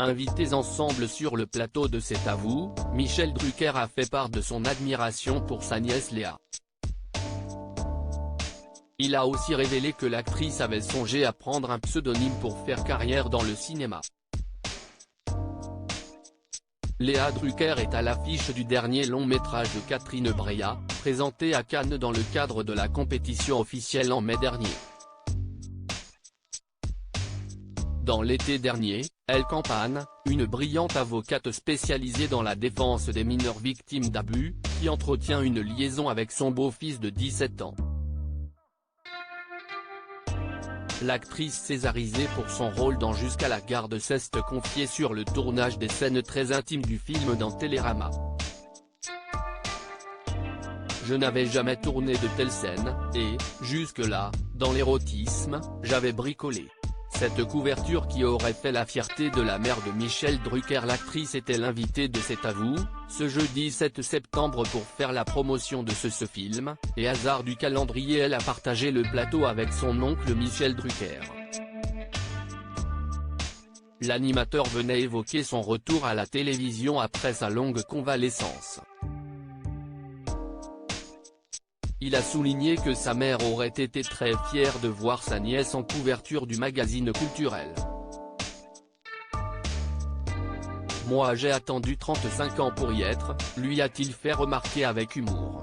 Invités ensemble sur le plateau de C'est à vous, Michel Drucker a fait part de son admiration pour sa nièce Léa. Il a aussi révélé que l'actrice avait songé à prendre un pseudonyme pour faire carrière dans le cinéma. Léa Drucker est à l'affiche du dernier long métrage de Catherine Breillat, présenté à Cannes dans le cadre de la compétition officielle en mai dernier. Dans l'été dernier, Elle Campagne, une brillante avocate spécialisée dans la défense des mineurs victimes d'abus, qui entretient une liaison avec son beau-fils de 17 ans. L'actrice césarisée pour son rôle dans Jusqu'à la garde s'est confiée sur le tournage des scènes très intimes du film dans Télérama. Je n'avais jamais tourné de telles scènes, et, jusque-là, dans l'érotisme, j'avais bricolé. Cette couverture qui aurait fait la fierté de la mère de Michel Drucker. L'actrice était l'invitée de C'est à vous, ce jeudi 7 septembre pour faire la promotion de ce film, et hasard du calendrier elle a partagé le plateau avec son oncle Michel Drucker. L'animateur venait évoquer son retour à la télévision après sa longue convalescence. Il a souligné que sa mère aurait été très fière de voir sa nièce en couverture du magazine culturel. « Moi j'ai attendu 35 ans pour y être », lui a-t-il fait remarquer avec humour.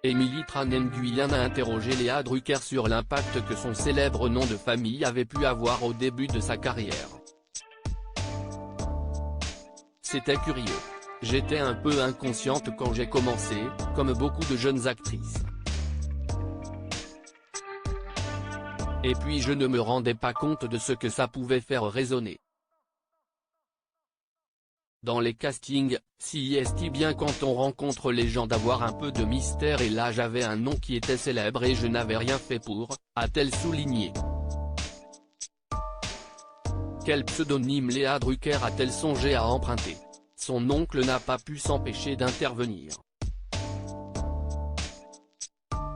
Émilie Tran-Nguyen a interrogé Léa Drucker sur l'impact que son célèbre nom de famille avait pu avoir au début de sa carrière. C'était curieux. J'étais un peu inconsciente quand j'ai commencé, comme beaucoup de jeunes actrices. Et puis je ne me rendais pas compte de ce que ça pouvait faire résonner. Dans les castings, si est bien quand on rencontre les gens d'avoir un peu de mystère, et là j'avais un nom qui était célèbre et je n'avais rien fait pour, a-t-elle souligné. Quel pseudonyme Léa Drucker a-t-elle songé à emprunter? Son oncle n'a pas pu s'empêcher d'intervenir.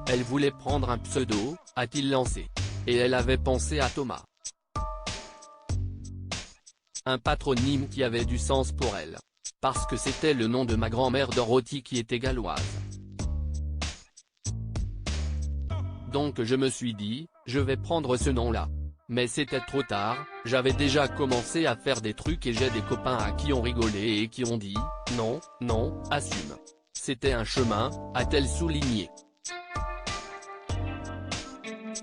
Elle voulait prendre un pseudo, a-t-il lancé. Et elle avait pensé à Thomas. Un patronyme qui avait du sens pour elle. Parce que c'était le nom de ma grand-mère Dorothy qui était galloise. Donc je me suis dit, je vais prendre ce nom-là. Mais c'était trop tard, j'avais déjà commencé à faire des trucs et j'ai des copains à qui ont rigolé et qui ont dit, non, non, assume. C'était un chemin, a-t-elle souligné.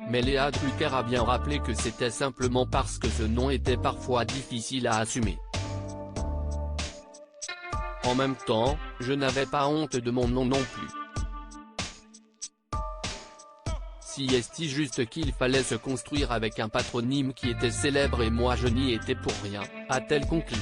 Mais Léa Drucker a bien rappelé que c'était simplement parce que ce nom était parfois difficile à assumer. En même temps, je n'avais pas honte de mon nom non plus. Si est juste qu'il fallait se construire avec un patronyme qui était célèbre et moi je n'y étais pour rien, a-t-elle conclu.